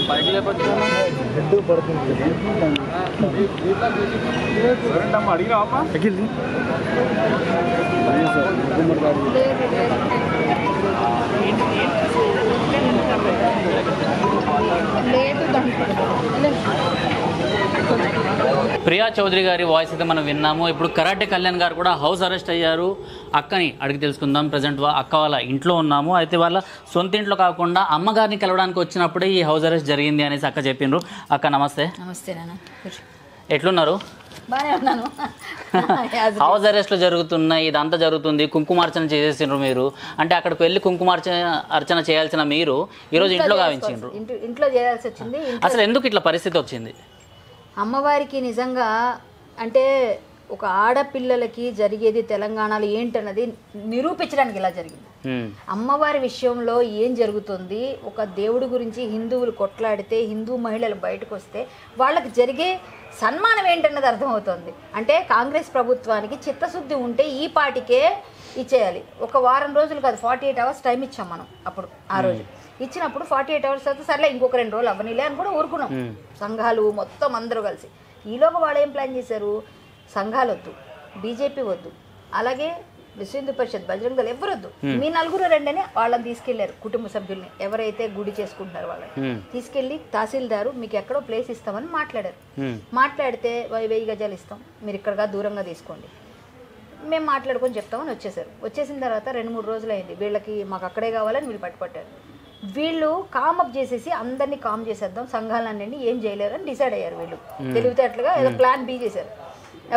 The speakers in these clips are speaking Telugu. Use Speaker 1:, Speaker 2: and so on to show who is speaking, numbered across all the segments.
Speaker 1: పైకి లేకపోతే అడిగినావా
Speaker 2: ప్రియా చౌదరి గారి వాయిస్ అయితే మనం విన్నాము. ఇప్పుడు కరాటే కళ్యాణ్ గారు కూడా హౌస్ అరెస్ట్ అయ్యారు. అక్కని అడిగి తెలుసుకుందాం. ప్రజెంట్ అక్క వాళ్ళ ఇంట్లో ఉన్నాము. అయితే వాళ్ళ సొంత ఇంట్లో కాకుండా అమ్మగారిని కలవడానికి వచ్చినప్పుడే ఈ హౌస్ అరెస్ట్ జరిగింది అనేసి అక్క చెప్పిండ్రు. అక్క నమస్తే.
Speaker 3: నమస్తే నాన్న.
Speaker 2: ఎట్లున్నారు?
Speaker 3: బాగానే ఉన్నాను.
Speaker 2: హౌస్ అరెస్ట్లు జరుగుతున్నాయి, ఇదంతా జరుగుతుంది. కుంకుమార్చన చేసేసిండ్రు మీరు. అంటే అక్కడికి వెళ్ళి కుంకుమార్చన చేయాల్సిన మీరు ఈరోజు ఇంట్లో గావించిండ్రు.
Speaker 3: ఇంట్లో చేయాల్సి వచ్చింది.
Speaker 2: అసలు ఎందుకు ఇట్లా పరిస్థితి వచ్చింది?
Speaker 3: అమ్మవారికి నిజంగా అంటే ఒక ఆడపిల్లలకి జరిగేది తెలంగాణలో ఏంటన్నది నిరూపించడానికి ఇలా జరిగింది. అమ్మవారి విషయంలో ఏం జరుగుతుంది, ఒక దేవుడి గురించి హిందువులు కొట్లాడితే హిందూ మహిళలు బయటకు వస్తే వాళ్ళకి జరిగే సన్మానం ఏంటన్నది అర్థమవుతుంది. అంటే కాంగ్రెస్ ప్రభుత్వానికి చిత్తశుద్ధి ఉంటే ఈ పాటికే ఇచ్చేయాలి. ఒక వారం రోజులు కాదు, 48 hours టైం ఇచ్చాం మనం అప్పుడు. ఆ రోజు ఇచ్చినప్పుడు 48 hours అయితే సర్లే ఇంకొక 2 రోజులు అవ్వనిలే అని కూడా ఊరుకున్నాం. సంఘాలు మొత్తం అందరూ కలిసి. ఈలోగా వాళ్ళు ఏం ప్లాన్ చేశారు, సంఘాలు వద్దు, బీజేపీ వద్దు, అలాగే విశ్వ హిందూ పరిషత్, బజరంగ దళ్ ఎవరు వద్దు, మీ నలుగురు రండి వాళ్ళని తీసుకెళ్లారు. కుటుంబ సభ్యుల్ని ఎవరైతే గుడి చేసుకుంటున్నారో వాళ్ళని తీసుకెళ్లి తహసీల్దారు మీకు ఎక్కడో ప్లేస్ ఇస్తామని మాట్లాడారు. మాట్లాడితే 1000 గజాలు ఇస్తాం, మీరు ఇక్కడగా దూరంగా తీసుకోండి, మేము మాట్లాడుకొని చెప్తామని వచ్చేసారు. వచ్చేసిన తర్వాత 2-3 రోజులు అయింది. వీళ్ళకి మాకు అక్కడే కావాలని వీళ్ళు పట్టుపట్టారు. వీళ్ళు కామప్ చేసేసి అందరినీ కామ్ చేసేద్దాం, సంఘాలన్నీ ఏం చేయలేరు అని డిసైడ్ అయ్యారు. వీళ్ళు తెలివితేటలుగా ఏదో ప్లాన్ బి చేశారు.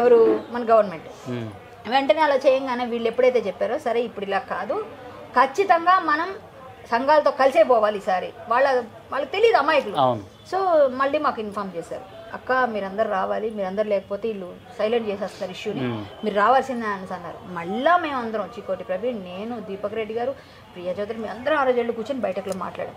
Speaker 3: ఎవరు? మన గవర్నమెంట్. వెంటనే అలా చేయంగానే వీళ్ళు ఎప్పుడైతే చెప్పారో సరే ఇప్పుడు ఇలా కాదు, ఖచ్చితంగా మనం సంఘాలతో కలిసే పోవాలి ఈసారి. వాళ్ళకి తెలియదు అమాయకులు. సో మళ్ళీ మాకు ఇన్ఫార్మ్ చేశారు, అక్క మీరందరూ రావాలి, మీరందరూ లేకపోతే వీళ్ళు సైలెంట్ చేసేస్తారు ఇష్యూని, మీరు రావాల్సిందే అని అన్నారు. మళ్ళీ మేము అందరం చికోటి ప్రవీణ్, నేను, దీపక్ రెడ్డి గారు, ప్రియా చౌదరి, మేము అందరం 6 రోజులు కూర్చొని బయటకు మాట్లాడి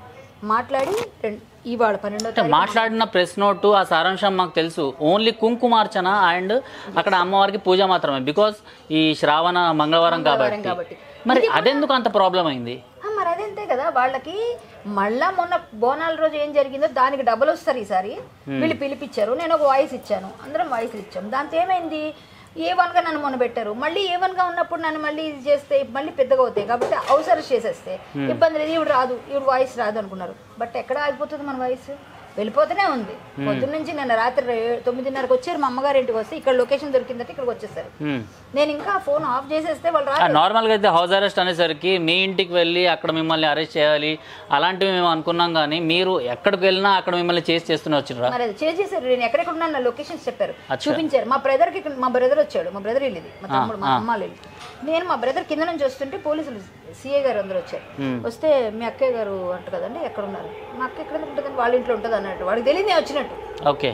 Speaker 3: ఇవాళ 12వ
Speaker 2: మాట్లాడిన ప్రెస్ నోటు ఆ సారాంశం మాకు తెలుసు. ఓన్లీ కుంకుమార్చన అండ్ అక్కడ అమ్మవారికి పూజ మాత్రమే, బికాస్ ఈ శ్రావణ మంగళవారం కాబట్టి. మరి అదెందుకు అంత ప్రాబ్లం అయింది?
Speaker 3: మరి అదంతే కదా, వాళ్ళకి మళ్ళా మొన్న బోనాల రోజు ఏం జరిగిందో దానికి డబుల్ వస్తారు ఈసారి. వీళ్ళు పిలిపించారు, నేను ఒక వాయిస్ ఇచ్చాను, అందరం వాయిస్లు ఇచ్చాం. దాంతో ఏమైంది, A1గా నన్ను మొన్న పెట్టారు. మళ్ళీ A1గా ఉన్నప్పుడు నన్ను మళ్ళీ చేస్తే మళ్ళీ పెద్దగా అవుతాయి కాబట్టి అవసరం చేసేస్తే ఇబ్బంది లేదు. ఈవిడ రాదు, ఈవిడ వాయిస్ రాదు అనుకున్నారు. బట్ ఎక్కడ ఆగిపోతుంది మన వాయిస్? వెళ్ళిపోతూనే ఉంది. పొద్దున్న నుంచి నిన్న రాత్రి 9:30కి వచ్చారు మా అమ్మగారి ఇంటికి. వస్తే ఇక్కడ లొకేషన్ దొరికిందంటే ఇక్కడికి వచ్చేసారు. నేను ఇంకా ఫోన్ ఆఫ్ చేసేస్తే వాళ్ళు రాదు.
Speaker 2: నార్మల్గా అయితే హౌస్ అరెస్ట్ అనేసరికి మీ ఇంటికి వెళ్ళి అక్కడ మిమ్మల్ని అరెస్ట్ చేయాలి అలాంటివి మేము అనుకున్నాం, కానీ మీరు ఎక్కడికి వెళ్ళినా అక్కడ మిమ్మల్ని చేస్తూనే వచ్చిండ్రా?
Speaker 3: మరి అది చేసేసారు. నేను ఎక్కడెక్కడ ఉన్నా నా లొకేషన్స్ చెప్పారు, చూపించారు. మా బ్రదర్ వచ్చాడు, మా బ్రదర్ వెళ్ళింది, మా తమ్ముడు, మా అమ్మ వెళ్ళి. నేను మా బ్రదర్ కింద నుంచి వస్తుంటే పోలీసులు సిఐ గారు అందరూ వచ్చారు. వస్తే మీ అక్కయ్య గారు అంట కదండి, ఎక్కడ ఉన్నారు? మా అక్క ఎక్కడ ఉంటుందని, వాళ్ళ ఇంట్లో ఉంటుంది అన్నట్టు. వాడికి తెలియదు నేను వచ్చినట్టు.
Speaker 2: ఓకే,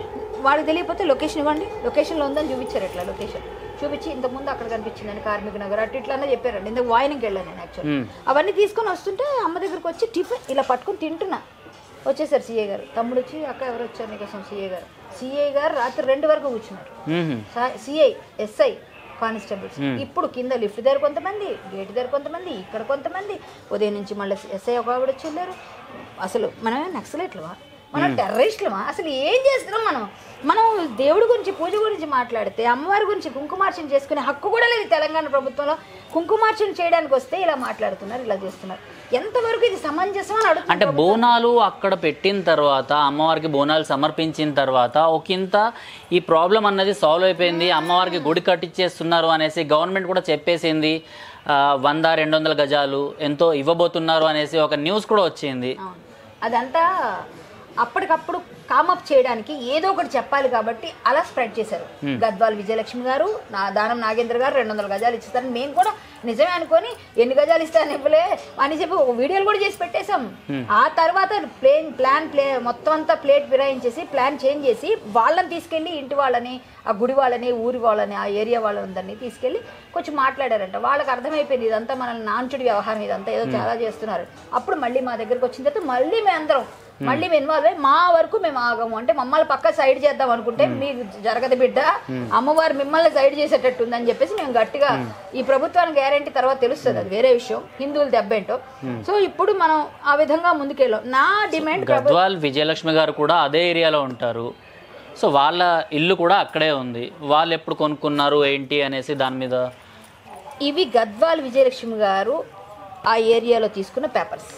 Speaker 3: వాడికి తెలియకపోతే లొకేషన్ ఇవ్వండి, లొకేషన్లో ఉందని చూపించారు. ఇట్లా లొకేషన్ చూపించి ఇంతకుముందు అక్కడ కనిపించిందని కార్మిక నగర్ అటు ఇట్లానే చెప్పారండి. ఇంతకు వాయినింగ్కి వెళ్ళాను నేను యాక్చువల్లీ. అవన్నీ తీసుకొని వస్తుంటే అమ్మ దగ్గరకు వచ్చి టిఫిన్ ఇలా పట్టుకొని తింటున్నా. వచ్చేసారు సిఐ గారు. తమ్ముడు వచ్చి అక్క ఎవరు వచ్చారు నీకోసం? సిఐ గారు రాత్రి 2 వరకు కూర్చున్నారు. CI, SI, constables. ఇప్పుడు కింద లిఫ్ట్ దగ్గర కొంతమంది, గేట్ దగ్గర కొంతమంది, ఇక్కడ కొంతమంది. ఉదయం నుంచి మళ్ళీ ఎస్ఐ ఒక ఆవిడ వచ్చి వెళ్ళారు. అసలు మనమే నక్సలైట్లవా, మనం టెర్రరిస్టులమా? అసలు ఏం చేస్తున్నాం మనం దేవుడి గురించి, పూజ గురించి మాట్లాడితే అమ్మవారి గురించి కుంకుమార్చన చేసుకునే హక్కు కూడా లేదు తెలంగాణ ప్రభుత్వంలో. కుంకుమార్చన చేయడానికి వస్తే ఇలా మాట్లాడుతున్నారు, ఇలా చేస్తున్నారు. ఎంతవరకు ఇది సమంజసం అని అడుగుతున్నారు.
Speaker 2: అంటే బోనాలు అక్కడ పెట్టిన తర్వాత, అమ్మవారికి బోనాలు సమర్పించిన తర్వాత ఒకంత ఈ ప్రాబ్లం అన్నది సాల్వ్ అయిపోయింది, అమ్మవారికి గుడి కట్టించేస్తున్నారు అనేసి గవర్నమెంట్ కూడా చెప్పేసింది. 100-200 గజాలు ఎంతో ఇవ్వబోతున్నారు అనేసి ఒక న్యూస్ కూడా వచ్చింది.
Speaker 3: అదంతా అప్పటికప్పుడు కామప్ చేయడానికి ఏదో ఒకటి చెప్పాలి కాబట్టి అలా స్ప్రెడ్ చేశారు. గద్వాల్ విజయలక్ష్మి గారు, దానం నాగేంద్ర గారు 200 గజాలు ఇస్తారని మేము కూడా నిజమే అనుకొని ఎన్ని గజాలు ఇస్తారని ఇవ్వలే అని చెప్పి ఒక వీడియోలు కూడా చేసి పెట్టేశాం. ఆ తర్వాత మొత్తం అంతా ప్లేట్ ఫిరాయించేసి ప్లాన్ చేంజ్ చేసి వాళ్ళని తీసుకెళ్ళి ఇంటి వాళ్ళని, ఆ గుడి వాళ్ళని, ఊరి వాళ్ళని, ఆ ఏరియా వాళ్ళందరినీ తీసుకెళ్ళి కొంచెం మాట్లాడారంట. వాళ్ళకి అర్థమైపోయింది ఇదంతా మనల్ని నాంచుడి వ్యవహారం, ఇదంతా ఏదో చాలా చేస్తున్నారు. అప్పుడు మళ్ళీ మా దగ్గరకు వచ్చిన తర్వాత మళ్ళీ మేము ఇన్వాల్వ్ అయ్యి మా వరకు మేము ఆగము, అంటే మమ్మల్ని పక్క సైడ్ చేద్దాం అనుకుంటే మీకు జరగదు బిడ్డ, అమ్మవారు మిమ్మల్ని సైడ్ చేసేటట్టుందని చెప్పేసి మేము గట్టిగా ఈ ప్రభుత్వానికి గ్యారంటీ తర్వాత తెలుస్తుంది, అది వేరే విషయం, హిందువులు దెబ్బేంటో. సో ఇప్పుడు మనం ఆ విధంగా ముందుకెళ్ళాం. నా డిమాండ్
Speaker 2: గద్వాల్ విజయలక్ష్మి గారు కూడా అదే ఏరియాలో ఉంటారు, సో వాళ్ళ ఇల్లు కూడా అక్కడే ఉంది, వాళ్ళు ఎప్పుడు కొనుక్కున్నారు ఏంటి అనేసి దాని మీద.
Speaker 3: ఇవి గద్వాల్ విజయలక్ష్మి గారు ఆ ఏరియాలో తీసుకున్న పేపర్స్.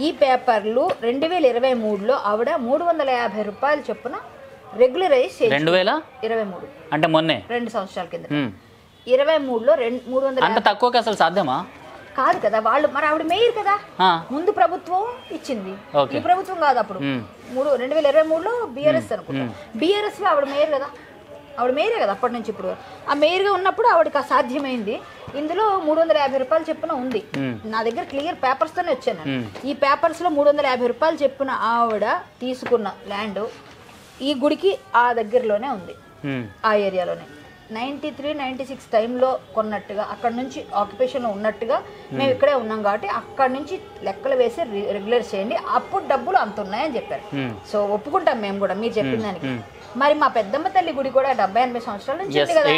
Speaker 3: ఈ పేపర్లు 2023లో ఆవిడ 350 రూపాయలు చొప్పున రెగ్యులరైజ్ 2023
Speaker 2: అంటే మొన్నే 2
Speaker 3: సంవత్సరాల కింద 23లో 300
Speaker 2: అంత తక్కువకి అసలు సాధ్యమా?
Speaker 3: కాదు కదా, వాళ్ళు మరి ఆవిడ మేయర్ కదా, ముందు ప్రభుత్వం ఇచ్చింది, ఈ ప్రభుత్వం కాదు. అప్పుడు 2023లో బీఆర్ఎస్ అనుకుంటా, బీఆర్ఎస్ లో ఆవిడ మేయర్ కదా, ఆవిడ మేయరే కదా అప్పటి నుంచి ఇప్పుడు. ఆ మేయర్గా ఉన్నప్పుడు ఆవిడకి అసాధ్యమైంది. ఇందులో 350 రూపాయలు చెప్పున ఉంది, నా దగ్గర క్లియర్ పేపర్స్తోనే వచ్చాను. ఈ పేపర్స్లో 350 రూపాయలు చెప్పున ఆవిడ తీసుకున్న ల్యాండ్ ఈ గుడికి ఆ దగ్గరలోనే ఉంది, ఆ ఏరియాలోనే. 93-96 టైంలో కొన్నట్టుగా, అక్కడ నుంచి ఆక్యుపేషన్లో ఉన్నట్టుగా మేము ఇక్కడే ఉన్నాం కాబట్టి అక్కడ నుంచి లెక్కలు వేసి రెగ్యులర్ చేయండి, అప్పుడు డబ్బులు అంత ఉన్నాయని చెప్పారు. సో ఒప్పుకుంటాం మేము కూడా మీరు చెప్పిన దానికి. మరి మా పెద్దమ్మ తల్లి గుడి కూడా 70-80 సంవత్సరాల నుంచి ఉంది కదా,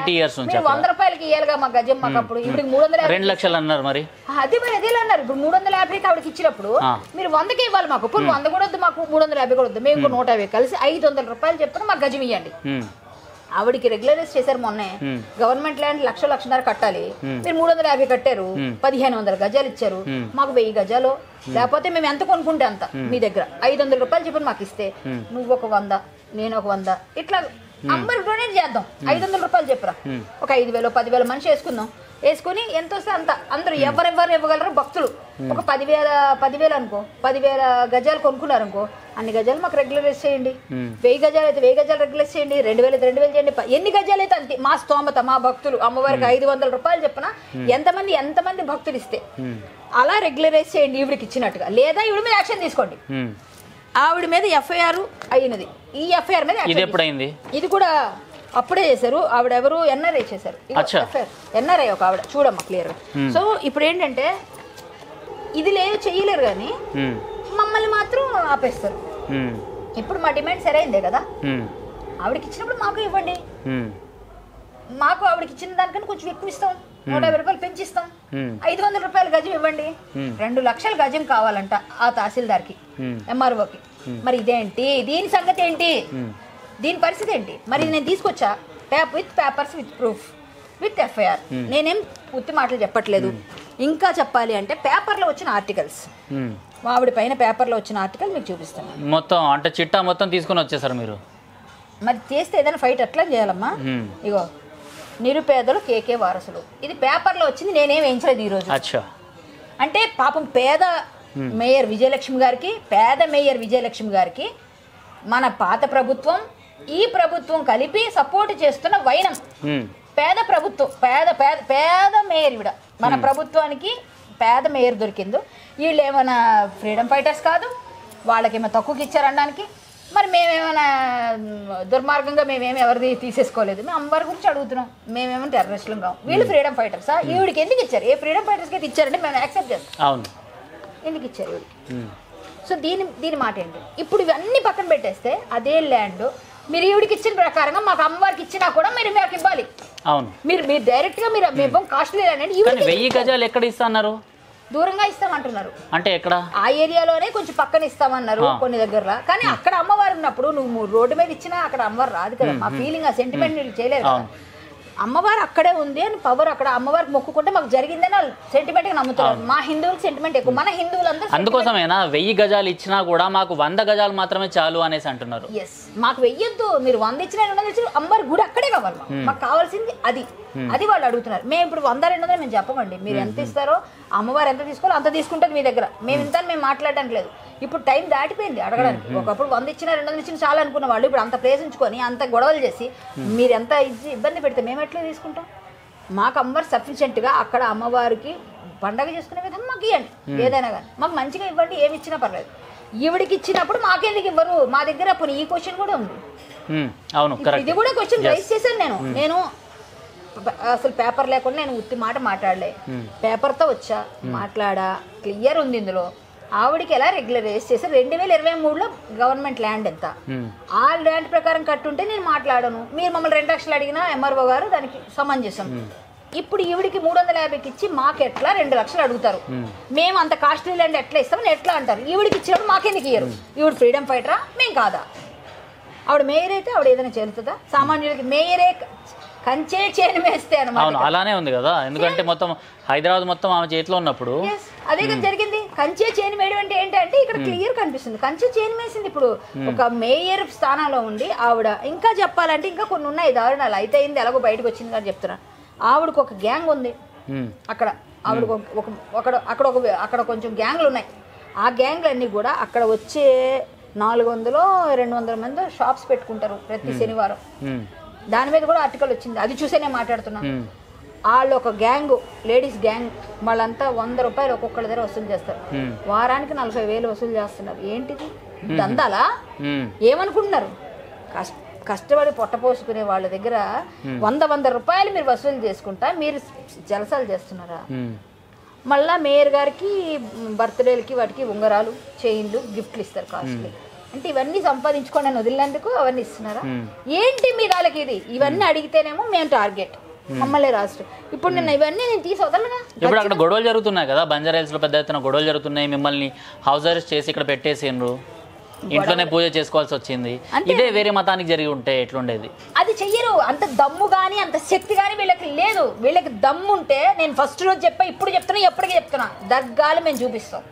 Speaker 3: మీరు 100 రూపాయలకి ఇవ్వాలిగా మా గజం. మాకు అప్పుడు ఇప్పుడు 350
Speaker 2: లక్షలు అన్నారు, మరి
Speaker 3: అదే మరి అదే అన్నారు. ఇప్పుడు 350కి ఆవిడకి ఇచ్చినప్పుడు మీరు 100కే ఇవ్వాలి మాకు. ఇప్పుడు 100 కూడా వద్దు మాకు, 350 కూడా వద్దు, మేము 150 కలిసి 500 రూపాయలు చెప్పిన మాకు గజం ఇవ్వండి. ఆవిడికి రెగ్యులరైజ్ చేశారు మొన్నే. గవర్నమెంట్ ల్యాండ్ 1,00,000 కట్టాలి, మీరు 350 కట్టారు, 1,500 గజాలు ఇచ్చారు. మాకు 1000 గజాలు లేకపోతే మేము ఎంత కొనుక్కుంటే అంత మీ దగ్గర 500 రూపాయలు చెప్పి మాకు ఇస్తే నువ్వు ఒక 100 నేను ఒక 100 ఇట్లా అందరు డొనేట్ చేద్దాం. 500 రూపాయలు చెప్పరా, ఒక 5,000 10,000 మనిషి వేసుకుందాం. వేసుకుని ఎంత వస్తే అంత అందరూ ఎవరెవరు ఇవ్వగలరు భక్తులు. ఒక 10,000 అనుకో, 10,000 గజాలు కొనుక్కున్నారు అనుకో, అన్ని గజాలు మాకు రెగ్యులరైజ్ చేయండి. 1000 గజాలు అయితే 1000 గజాలు రెగ్యులరైజ్ చేయండి, 2,000 అయితే 2,000 చేయండి. ఎన్ని గజాలు అయితే అంతే మా స్తోమత, మా భక్తులు. అమ్మవారికి 500 రూపాయలు చెప్పిన ఎంతమంది భక్తులు ఇస్తే అలా రెగ్యులరైజ్ చేయండి ఈవిడికి ఇచ్చినట్టుగా. లేదా ఈవిడ మీద యాక్షన్ తీసుకోండి. ఆవిడ మీద ఎఫ్ఐఆర్ అయినది. ఈ ఎఫ్ఐఆర్ మీద ఇది కూడా అప్పుడే చేశారు. ఆవిడెవరు ఎన్ఆర్ఐ చేశారు, ఎన్ఆర్ఐ ఒక ఆవిడ, చూడమ్మా క్లియర్. సో ఇప్పుడు ఏంటంటే ఇది లేదు చెయ్యలేరు కానీ మమ్మల్ని మాత్రం ఆపేస్తారు. ఇప్పుడు మా డిమాండ్ సరైందే కదా, ఆవిడకి ఇచ్చినప్పుడు మాకు ఇవ్వండి. మాకు ఆవిడకి ఇచ్చిన దానికన్నా కొంచెం ఎక్కువ ఇస్తాం, 150 రూపాయలు పెంచిస్తాం. 500 రూపాయలు గజం ఇవ్వండి. 2 లక్షల గజం కావాలంట ఆ తహసీల్దార్కి, ఎంఆర్ఓకి. మరి ఇదేంటి, దీని సంగతి ఏంటి, దీని పరిస్థితి ఏంటి? మరి నేను తీసుకొచ్చా with papers, with proof, with FIR. నేనేం పూర్తి మాటలు చెప్పట్లేదు. ఇంకా చెప్పాలి అంటే పేపర్లో వచ్చిన ఆర్టికల్స్, ఆవిడ పైన పేపర్లో వచ్చిన ఆర్టికల్ మీకు చూపిస్తాను.
Speaker 2: మొత్తం అంటే చిట్టా మొత్తం తీసుకొని వచ్చేసారు మీరు.
Speaker 3: మరి చేస్తే ఏదైనా ఫైట్ ఎట్లా చేయాలమ్మా? ఇగో నిరుపేదలు కేకే వారసులు, ఇది పేపర్లో వచ్చింది, నేనేం వేయించలేదు ఈరోజు. అంటే పాపం పేద మేయర్ విజయలక్ష్మి గారికి, పేద మేయర్ విజయలక్ష్మి గారికి మన పాత ప్రభుత్వం ఈ ప్రభుత్వం కలిపి సపోర్ట్ చేస్తున్న వైనం. పేద ప్రభుత్వం, పేద మేయర్ ఇవిడ. మన ప్రభుత్వానికి పేద మేయర్ దొరికిందో, వీళ్ళు ఏమైనా ఫ్రీడమ్ ఫైటర్స్ కాదు, వాళ్ళకేమో తక్కువకి ఇచ్చారనడానికి. మరి మేమేమైనా దుర్మార్గంగా మేమేమి ఎవరిది తీసేసుకోలేదు, మేము అమ్మవారి గురించి అడుగుతున్నాం. మేమేమో టెర్రరిస్టులం కావు, వీళ్ళు ఫ్రీడమ్ ఫైటర్సా? ఈవిడికి ఎందుకు ఇచ్చారు? ఏ ఫ్రీడమ్ ఫైటర్స్కి అయితే ఇచ్చారంటే మేము యాక్సెప్ట్ చేస్తాం. ఎందుకు ఇచ్చారు ఈవిడికి? సో దీని మాట ఏంటి? ఇప్పుడు ఇవన్నీ పక్కన పెట్టేస్తే అదే ల్యాండ్ మీరు ఈవిడికి ఇచ్చిన ప్రకారంగా మాకు అమ్మవారికి ఇచ్చినా కూడా మీరు మాకు ఇవ్వాలి. మీరు డైరెక్ట్గా మీరు మేము కాస్ట్లీ ల్యాండ్
Speaker 2: 1000 గజాలు ఎక్కడ ఇస్తున్నారు?
Speaker 3: దూరంగా ఇస్తామంటున్నారు.
Speaker 2: అంటే ఎక్కడ?
Speaker 3: ఆ ఏరియాలోనే కొంచెం పక్కన ఇస్తామన్నారు కొన్ని దగ్గర. కానీ అక్కడ అమ్మవారు ఉన్నప్పుడు నువ్వు రోడ్డు మీద ఇచ్చినా అక్కడ అమ్మవారు రాదు కదా. మా ఫీలింగ్, ఆ సెంటిమెంట్ మీరు చేయలేదు కదా. అమ్మవారు అక్కడే ఉంది అని పవర్, అక్కడ అమ్మవారికి మొక్కుకుంటే మాకు జరిగిందని వాళ్ళు సెంటిమెంట్గా నమ్ముతారు. మా హిందువులకు సెంటిమెంట్ ఎక్కువ, మన హిందువులందరూ.
Speaker 2: అందుకోసమేనా 1000 గజాలు ఇచ్చినా కూడా మాకు 100 గజాలు మాత్రమే చాలు అనేసి అంటున్నారు.
Speaker 3: ఎస్, మాకు వెయ్యొద్దు, మీరు 100 ఇచ్చినా 200 ఇచ్చినా అమ్మవారి గుడి అక్కడే కావాలి. మాకు కావాల్సింది అది వాళ్ళు అడుగుతున్నారు. మేము ఇప్పుడు 100-200 మేము చెప్పమండి. మీరు ఎంత ఇస్తారో అమ్మవారు ఎంత తీసుకోవాలో అంత తీసుకుంటుంది మీ దగ్గర. మేము ఇంత మేము మాట్లాడడానికి లేదు. ఇప్పుడు టైం దాటిపోయింది అడగడానికి. ఒకప్పుడు 100 ఇచ్చినా 200 ఇచ్చినా చాలా అనుకున్న వాళ్ళు ఇప్పుడు అంత ప్లేస్ ఉంచుకొని అంత గొడవలు చేసి మీరు ఎంత ఇబ్బంది పెడితే మేము ఎట్లా తీసుకుంటాం? మాకు అమ్మవారు సఫిషియెంట్గా అక్కడ అమ్మవారికి పండగ చేసుకునే విధంగా మాకు ఇవ్వండి, ఏదైనా కానీ మాకు మంచిగా ఇవ్వండి, ఏమి ఇచ్చినా పర్లేదు. ఈవిడికి ఇచ్చినప్పుడు మాకెందుకు ఇవ్వరు? మా దగ్గర పోనీ ఈ క్వశ్చన్ కూడా ఉంది.
Speaker 2: అవును,
Speaker 3: ఇది కూడా క్వశ్చన్ రైస్ చేశాను నేను అసలు పేపర్ లేకుండా నేను ఉత్తి మాట మాట్లాడలే, పేపర్తో వచ్చా మాట్లాడా, క్లియర్ ఉంది ఇందులో. ఆవిడికి ఎలా రెగ్యులరైజ్ చేశారు? 2023లో గవర్నమెంట్ ల్యాండ్ ఎంత, ఆ ల్యాండ్ ప్రకారం కట్టుంటే నేను మాట్లాడను. మీరు మమ్మల్ని 2 లక్షలు అడిగినా ఎంఆర్ఓ గారు దానికి సమంజసం. ఇప్పుడు ఈవిడికి 350కి ఇచ్చి మాకు ఎట్లా 2 లక్షలు అడుగుతారు? మేము అంత కాస్ట్లీ ల్యాండ్ ఎట్లా ఇస్తామని ఎట్లా అంటారు? ఈవిడికి ఇచ్చినప్పుడు మాకెందుకు ఇయ్యరు? ఈవిడ ఫ్రీడమ్ ఫైటరా? మేము కాదా? ఆవిడ మేయర్ అయితే ఆవిడ ఏదైనా చేరుతుందా? సామాన్యులకి మేయరే కంచే చేను వేస్తే
Speaker 2: అనమాట. అలానే ఉంది కదా, ఎందుకంటే మొత్తం హైదరాబాద్ మొత్తం ఆమె చేతిలో ఉన్నప్పుడు
Speaker 3: అదే కదా జరిగింది. కంచే చేను వేయడం అంటే ఏంటంటే ఇక్కడ క్లియర్ కనిపిస్తుంది, కంచే చేను వేసింది. ఇప్పుడు ఒక మేయర్ స్థానంలో ఉండి ఆవిడ, ఇంకా చెప్పాలంటే ఇంకా కొన్ని ఉన్నాయి దారుణాలు. అయితే అయింది ఎలాగో బయటకు వచ్చింది కానీ చెప్తున్నా. ఆవిడకు ఒక గ్యాంగ్ ఉంది అక్కడ, ఆవిడకు అక్కడ కొంచెం గ్యాంగ్లు ఉన్నాయి. ఆ గ్యాంగ్లు అన్నీ కూడా అక్కడ వచ్చే 400-200 మంది షాప్స్ పెట్టుకుంటారు ప్రతి శనివారం. దాని మీద కూడా ఆర్టికల్ వచ్చింది, అది చూసే నేను మాట్లాడుతున్నా. వాళ్ళు ఒక గ్యాంగ్, లేడీస్ గ్యాంగ్, వాళ్ళంతా 100 రూపాయలు ఒక్కొక్కళ్ళ దగ్గర వసూలు చేస్తారు. వారానికి 40,000 వసూలు చేస్తున్నారు. ఏంటిది దందాలా? ఏమనుకుంటున్నారు? కష్టపడి పొట్టపోసుకునే వాళ్ళ దగ్గర 100 రూపాయలు మీరు వసూలు చేసుకుంటా మీరు జలసాలు చేస్తున్నారా? మళ్ళా మేయర్ గారికి బర్త్డేలకి వాటికి ఉంగరాలు, చైన్లు, గిఫ్ట్లు ఇస్తారు కాస్ట్లీ. అంటే ఇవన్నీ సంపాదించుకోండి అని వదిలినందుకు అవన్నీ ఇస్తున్నారా? ఏంటి మీ వాళ్ళకి ఇది? ఇవన్నీ అడిగితేనేమో మేము టార్గెట్, మమ్మల్ని రాష్ట్రం. ఇప్పుడు నేను ఇవన్నీ నేను తీసి వదలగా.
Speaker 2: ఇప్పుడు అక్కడ గొడవలు జరుగుతున్నాయి కదా, బంజారాహిల్స్ లో పెద్ద ఎత్తున గొడవలు జరుగుతున్నాయి. మిమ్మల్ని హౌస్ అరెస్ట్ చేసి ఇక్కడ పెట్టేసిండ్రు, ఇంట్లోనే పూజ చేసుకోవాల్సి వచ్చింది. ఇదే వేరే మతానికి జరిగి ఉంటే ఎట్లుండేది?
Speaker 3: అది చెయ్యరు. అంత దమ్ము కానీ అంత శక్తి కానీ వీళ్ళకి లేదు. వీళ్ళకి దమ్ము ఉంటే నేను ఫస్ట్ రోజు చెప్పా, ఇప్పుడు చెప్తున్నా, ఎప్పటికీ చెప్తున్నా, దర్గాలు మేము చూపిస్తాం,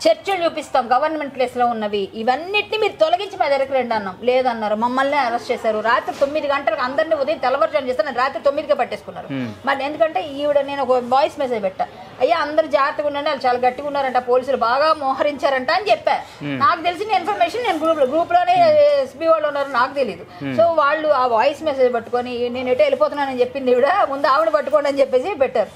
Speaker 3: చర్చలు చూపిస్తాం, గవర్నమెంట్ ప్లేస్లో ఉన్నవి. ఇవన్నిటిని మీరు తొలగించి మా దగ్గరికి రండి అన్నాం. లేదన్నారు, మమ్మల్ని అరెస్ట్ చేశారు. రాత్రి 9 గంటలకు అందరినీ ఉదయం తెల్లవారుజాము చేస్తారు, నేను రాత్రి 9కే పట్టేసుకున్నారు. మరి ఎందుకంటే ఈవిడ నేను ఒక వాయిస్ మెసేజ్ పెట్టా, అయ్యా అందరు జాగ్రత్తగా ఉండండి, వాళ్ళు చాలా గట్టిగా ఉన్నారంట, పోలీసులు బాగా మోహరించారంట అని చెప్పా. నాకు తెలిసిన ఇన్ఫర్మేషన్ నేను గ్రూప్లోనే ఎస్పీ వాళ్ళు ఉన్నారు, నాకు తెలియదు. సో వాళ్ళు ఆ వాయిస్ మెసేజ్ పట్టుకొని నేను ఎటో వెళ్ళిపోతున్నానని చెప్పింది ఈవిడ, ముందు ఆవిడ పట్టుకోండి అని చెప్పేసి పెట్టారు.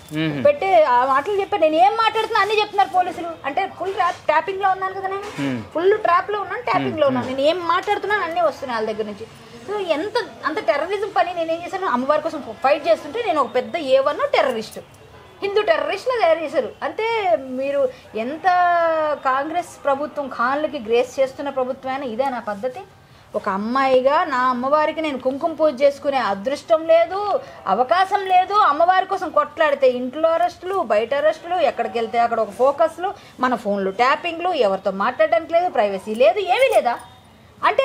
Speaker 3: పెట్టి ఆ మాటలు చెప్పారు. నేను ఏం మాట్లాడుతున్నా అన్ని చెప్తున్నారు పోలీసులు. అంటే ఫుల్ ట్యాపింగ్ లో ఉన్నాను కదా, నేను ఫుల్ ట్రాప్ లో ఉన్నాను, ట్యాపింగ్ లో ఉన్నాను. నేను ఏం మాట్లాడుతున్నాను అన్నీ వస్తున్నాయి వాళ్ళ దగ్గర నుంచి. సో అంత టెర్రరిజం పని నేనేం చేశాను, అమ్మవారి కోసం ఫైట్ చేస్తుంటే నేను ఒక పెద్ద A1 టెర్రరిస్ట్, హిందూ టెర్రరిస్ట్లా తయారు చేశారు. అంటే మీరు ఎంత కాంగ్రెస్ ప్రభుత్వం ఖాన్లకి గ్రేస్ చేస్తున్న ప్రభుత్వం అయినా ఇదే నా పద్ధతి? ఒక అమ్మాయిగా నా అమ్మవారికి నేను కుంకుమ పూజ చేసుకునే అదృష్టం లేదు, అవకాశం లేదు. అమ్మవారి కోసం కొట్లాడితే ఇంట్లో అరెస్టులు, బయట అరెస్టులు, ఎక్కడికి వెళ్తే అక్కడ ఒక ఫోకస్లు, మన ఫోన్లు ట్యాపింగ్లు, ఎవరితో మాట్లాడడానికి లేదు, ప్రైవసీ లేదు, ఏమీ లేదా? అంటే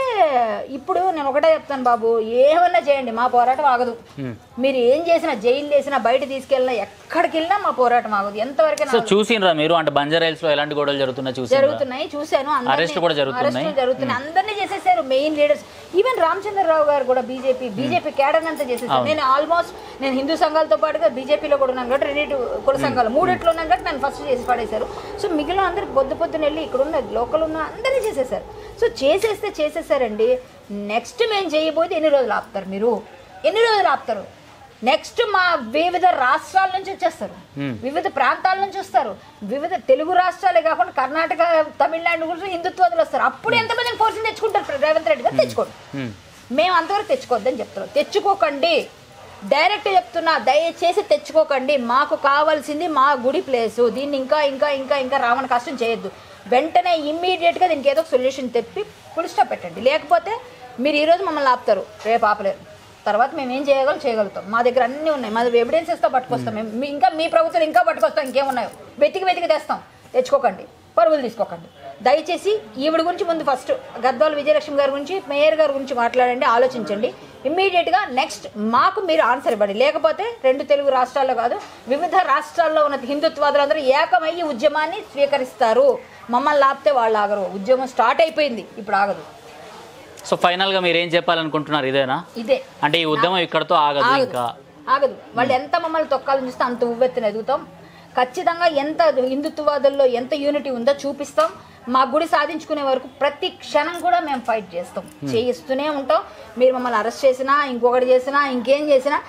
Speaker 3: ఇప్పుడు నేను ఒకటే చెప్తాను బాబు, ఏమన్నా చేయండి మా పోరాటం ఆగదు. మీరు ఏం చేసినా, జైలు వేసినా, బయట తీసుకెళ్ళినా, ఎక్కడికి వెళ్ళినా మా పోరాటం ఆగదు. ఎంతవరకు చూసినరా మీరు? అంటే బంజారాహిల్స్ లో ఎలాంటి గొడవలు జరుగుతున్నాయి చూసాను. అరెస్ట్ కూడా జరుగుతున్నాయి, అందరినీ చేసేసారు, మెయిన్ లీడర్స్. ఈవెన్ రామచంద్రరావు గారు కూడా బీజేపీ క్యాడర్ అంతా చేసేసారు. నేను ఆల్మోస్ట్ నేను హిందూ సంఘాలతో పాటుగా బీజేపీలో కూడా ఉన్నాను కాబట్టి 2 కుల సంఘాలు 3 ఉన్నాను కాబట్టి నన్ను ఫస్ట్ చేసి పడేశారు. సో మిగిలిన అందరు పొద్దున వెళ్ళి ఇక్కడ ఉన్న లోకల్ ఉన్న అందరినీ చేసేసారు. సో చేసేసారండి. నెక్స్ట్ మేము చేయబోతే ఎన్ని రోజులు ఆపుతారు? మీరు ఎన్ని రోజులు ఆపుతారు? నెక్స్ట్ మా వివిధ రాష్ట్రాల నుంచి వచ్చేస్తారు, వివిధ ప్రాంతాల నుంచి వస్తారు, వివిధ తెలుగు రాష్ట్రాలే కాకుండా కర్ణాటక, తమిళనాడు కూడా హిందుత్వాదులు వస్తారు. అప్పుడు ఎంతమంది ఫోర్స్ని తెచ్చుకుంటారు? రేవంత్ రెడ్డి గారు తెచ్చుకోండి. మేము అంతవరకు తెచ్చుకోవద్దని చెప్తున్నాం. తెచ్చుకోకండి, డైరెక్ట్ చెప్తున్నా, దయచేసి తెచ్చుకోకండి. మాకు కావాల్సింది మా గుడి ప్లేసు. దీన్ని ఇంకా ఇంకా ఇంకా ఇంకా రావణ కష్టం చేయొద్దు. వెంటనే ఇమ్మీడియట్గా దీనికి ఏదో సొల్యూషన్ తెప్పి ఫుల్ స్టాప్ పెట్టండి. లేకపోతే మీరు ఈరోజు మమ్మల్ని ఆపుతారు, రేపు ఆపలేరు. తర్వాత మేము ఏం చేయగలుగుతాం? మా దగ్గర అన్నీ ఉన్నాయి, మా ఎవిడెన్సెస్తో పట్టుకొస్తాం. మేము ఇంకా మీ ప్రభుత్వం ఇంకా పట్టుకొస్తాం, ఇంకేమున్నాయో వెతికి తెస్తాం. తెచ్చుకోకండి, పరుగులు తీసుకోకండి. దయచేసి ఈవిడ గురించి ముందు ఫస్ట్ గద్వాల విజయలక్ష్మి గారి గురించి, మేయర్ గారి గురించి మాట్లాడండి, ఆలోచించండి. ఇమ్మీడియట్గా నెక్స్ట్ మాకు మీరు ఆన్సర్ ఇవ్వండి. లేకపోతే 2 తెలుగు రాష్ట్రాల్లో కాదు, వివిధ రాష్ట్రాల్లో ఉన్న హిందుత్వాదులందరూ ఏకమయ్యి ఉద్యమాన్ని స్వీకరిస్తారు. మమ్మల్ని ఆపితే వాళ్ళు ఆగరు. ఉద్యమం స్టార్ట్ అయిపోయింది, ఇప్పుడు ఆగదు.
Speaker 2: సో ఫైనల్ గా మీరు ఏం చెప్పాలనుకుంటున్నారు? ఇదే అంటే ఈ ఉద్యమం ఇక్కడతో ఆగదు, ఇంకా
Speaker 3: ఆగదు. వాళ్ళు ఎంత మమ్మల్ని తొక్కాలని చూస్తే అంత ఉవ్వెత్తున ఎదుగుతాం. ఖచ్చితంగా ఎంత హిందుత్వవాదుల్లో ఎంత యూనిటీ ఉందో చూపిస్తాం. మా గుడి సాధించుకునే వరకు ప్రతి క్షణం కూడా మేము ఫైట్ చేస్తాం, చేయిస్తూనే ఉంటాం. మీరు మమ్మల్ని అరెస్ట్ చేసినా, ఇంకొకటి చేసినా, ఇంకేం చేసినా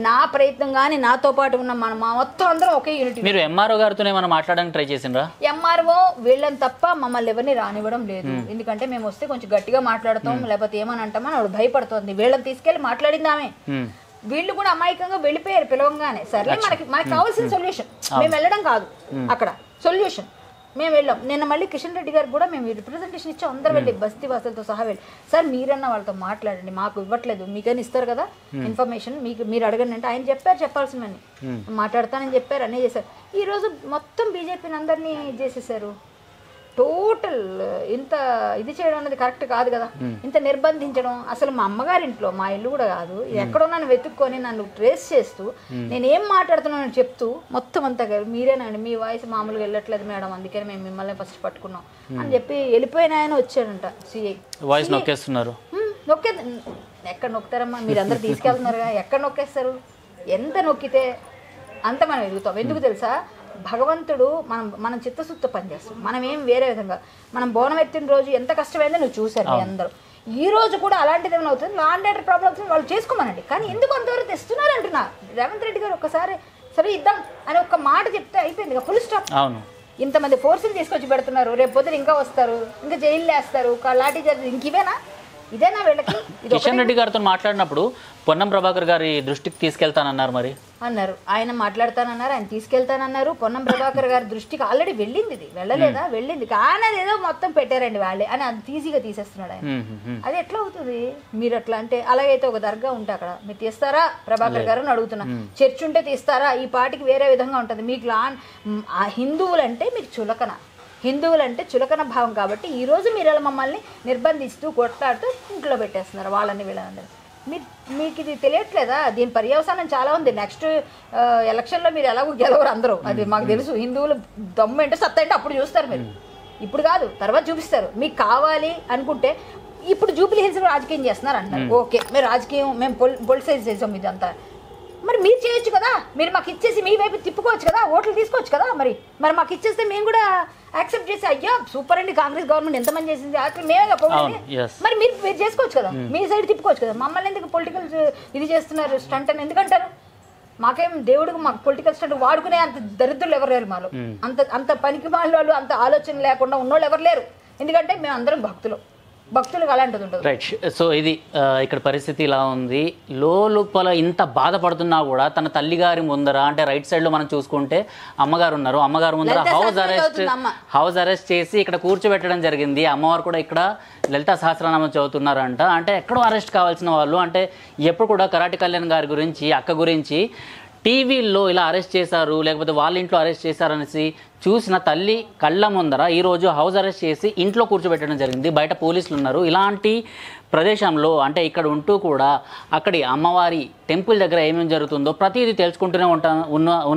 Speaker 3: నా ప్రయత్నం కానీ నాతో పాటు ఉన్న మా మొత్తం అందరం ఒకే యూనిటీ.
Speaker 2: మీరు ఎంఆర్ఓ గారితోనే మనం మాట్లాడడానికి ట్రై చేసిండ్రా?
Speaker 3: ఎంఆర్ఓ వీళ్ళని తప్ప మమ్మల్ని ఎవరిని రానివ్వడం లేదు. ఎందుకంటే మేము వస్తే కొంచెం గట్టిగా మాట్లాడతాం, లేకపోతే ఏమని అంటామని ఆవిడ భయపడుతుంది. వీళ్ళని తీసుకెళ్లి మాట్లాడింది ఆమె. వీళ్ళు కూడా అమాయకంగా వెళ్ళిపోయారు పిలవంగానే. సరే మనకి కావాల్సిన సొల్యూషన్, మేము వెళ్ళడం కాదు అక్కడ సొల్యూషన్, మేము వెళ్ళాం. నిన్న మళ్ళీ కిషన్ రెడ్డి గారికి కూడా మేము రిప్రజెంటేషన్ ఇచ్చాం. అందరూ వెళ్ళి బస్తీ వాసులతో సహా వెళ్ళి, సార్ మీరన్నా వాళ్ళతో మాట్లాడండి, మాకు ఇవ్వట్లేదు, మీకని ఇస్తారు కదా ఇన్ఫర్మేషన్, మీరు అడగండి అంటే ఆయన చెప్పారు, చెప్పాల్సినవన్నీ మాట్లాడతానని చెప్పారు, అన్నీ చేశారు. ఈరోజు మొత్తం బీజేపీని అందరినీ చేసేసారు. టోటల్ ఇంత ఇది చేయడం అనేది కరెక్ట్ కాదు కదా, ఇంత నిర్బంధించడం. అసలు మా అమ్మగారింట్లో, మా ఇల్లు కూడా కాదు, ఎక్కడో నన్ను వెతుక్కొని నన్ను ట్రేస్ చేస్తూ నేనేం మాట్లాడుతున్నానని చెప్తూ మొత్తం అంతా మీరేనండి, మీ వాయిస్ మామూలుగా వెళ్ళట్లేదు మేడం, అందుకని మేము మిమ్మల్ని ఫస్ట్ పట్టుకున్నాం అని చెప్పి వెళ్ళిపోయిన ఆయన వచ్చాడంట సిఐ.
Speaker 2: వాయిస్ నొక్కేస్తున్నారు.
Speaker 3: ఎక్కడ నొక్కుతారమ్మా, మీరు అందరు తీసుకెళ్తున్నారుగా, ఎక్కడ నొక్కేస్తారు? ఎంత నొక్కితే అంత మనం ఎదుగుతాం. ఎందుకు తెలుసా, భగవంతుడు మనం చిత్తశుద్ధ పనిచేస్తాం. మనం ఏం వేరే విధంగా, మనం బోనం ఎత్తిన రోజు ఎంత కష్టమైందో నువ్వు చూశారు మీ అందరూ. ఈ రోజు కూడా అలాంటిది ఏమైనా అవుతుంది, లా అండ్ ఆర్డర్ ప్రాబ్లమ్స్ వాళ్ళు చేసుకోమనండి. కానీ ఎందుకు అంతవరకు తెస్తున్నారు అంటున్నా. రేవంత్ రెడ్డి గారు ఒక్కసారి సరే ఇద్దాం అని ఒక్క మాట చెప్తే అయిపోయింది, ఫుల్ స్టాప్. ఇంతమంది ఫోర్సులు తీసుకొచ్చి పెడుతున్నారు, రేపు పొద్దున ఇంకా వస్తారు, ఇంకా జైలు వేస్తారు, లాఠీ చార్జ్, ఇంక ఇదేనా వీళ్ళకి?
Speaker 2: కిషన్ రెడ్డి గారితో మాట్లాడినప్పుడు పొన్నం ప్రభాకర్ గారి దృష్టికి తీసుకెళ్తానన్నారు, మరి
Speaker 3: అన్నారు. ఆయన మాట్లాడతానన్నారు, ఆయన తీసుకెళ్తానన్నారు. పొన్నం ప్రభాకర్ గారి దృష్టికి ఆల్రెడీ వెళ్ళింది, ఇది వెళ్ళలేదా? వెళ్ళింది. కానీ అది ఏదో మొత్తం పెట్టారండి వాళ్ళే అని అంత ఈజీగా తీసేస్తున్నాడు ఆయన. అది ఎట్లా అవుతుంది? మీరు అట్లా అంటే, అలాగైతే ఒక దర్గా ఉంటే అక్కడ మీరు తీస్తారా ప్రభాకర్ గారు అని అడుగుతున్నా. చర్చ్ ఉంటే తీస్తారా? ఈ పాటికి వేరే విధంగా ఉంటుంది. మీకు హిందువులంటే మీకు చులకన, హిందువులంటే చులకన భావం. కాబట్టి ఈరోజు మీరు ఇలా మమ్మల్ని నిర్బంధిస్తూ కొట్లాడుతూ ఇంట్లో పెట్టేస్తున్నారు వాళ్ళని వీళ్ళందరూ. మీకు ఇది తెలియట్లేదా? దీని పర్యవసానం చాలా ఉంది. నెక్స్ట్ ఎలక్షన్లో మీరు ఎలాగో గెలవరు అందరూ, అది మాకు తెలుసు. హిందువులు దమ్ము అంటే సత్తా అంటే అప్పుడు చూస్తారు మీరు, ఇప్పుడు కాదు తర్వాత చూపిస్తారు. మీకు కావాలి అనుకుంటే ఇప్పుడు జూబ్లీ హిల్స్ రాజకీయం చేస్తున్నారు అంటారు. ఓకే, మీరు రాజకీయం మేము పొలిసైజ్ చేసాం ఇదంతా, మరి మీరు చేయొచ్చు కదా, మీరు మాకు ఇచ్చేసి మీ వైపు తిప్పుకోవచ్చు కదా, ఓట్లు తీసుకోవచ్చు కదా. మరి మాకు ఇచ్చేస్తే మేము కూడా యాక్సెప్ట్ చేసి, అయ్యో సూపర్ అండి కాంగ్రెస్ గవర్నమెంట్ ఎంతమంది చేసింది, అక్కడ మేమే మరి మీరు చేసుకోవచ్చు కదా, మీ సైడ్ తిప్పుకోవచ్చు కదా. మమ్మల్ని ఎందుకు పొలిటికల్ ఇది చేస్తున్నారు స్టంట్ అని ఎందుకంటారు? మాకేం దేవుడికి మాకు పొలిటికల్ స్టంట్ వాడుకునే అంత దరిద్రులు ఎవరు లేరు మాలో. అంత పనికి వాళ్ళు, అంత ఆలోచన లేకుండా ఉన్నోళ్ళు ఎవరు లేరు. ఎందుకంటే మేము అందరం భక్తులకు అలాంటిది ఉంటుంది.
Speaker 2: రైట్. సో ఇది ఇక్కడ పరిస్థితి ఇలా ఉంది. లోపల ఇంత బాధపడుతున్నా కూడా తన తల్లిగారి ముందర, అంటే రైట్ సైడ్ లో మనం చూసుకుంటే అమ్మగారు ఉన్నారు, అమ్మగారు ముందర హౌస్ అరెస్ట్ చేసి ఇక్కడ కూర్చోబెట్టడం జరిగింది. అమ్మవారు కూడా ఇక్కడ లలితా సహస్రనామం చదువుతున్నారంట. అంటే ఎక్కడో అరెస్ట్ కావాల్సిన వాళ్ళు, అంటే ఎప్పుడు కూడా కరాటి కళ్యాణ్ గారి గురించి, అక్క గురించి టీవీల్లో ఇలా అరెస్ట్ చేశారు, లేకపోతే వాళ్ళ ఇంట్లో అరెస్ట్ చేశారనేసి చూసిన తల్లి కళ్ళ ముందర ఈరోజు హౌస్ అరెస్ట్ చేసి ఇంట్లో కూర్చోబెట్టడం జరిగింది. బయట పోలీసులు ఉన్నారు. ఇలాంటి ప్రదేశంలో, అంటే ఇక్కడ ఉంటూ కూడా అక్కడి అమ్మవారి టెంపుల్ దగ్గర ఏమేమి జరుగుతుందో ప్రతిదీ తెలుసుకుంటూనే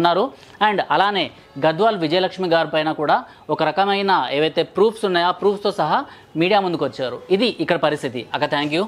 Speaker 2: ఉన్నారు. అండ్ అలానే గద్వాల్ విజయలక్ష్మి గారి పైన కూడా ఒక రకమైన ఏవైతే ప్రూఫ్స్ ఉన్నాయో ఆ ప్రూఫ్స్తో సహా మీడియా ముందుకు వచ్చారు. ఇది ఇక్కడ పరిస్థితి. అక్క థ్యాంక్ యూ.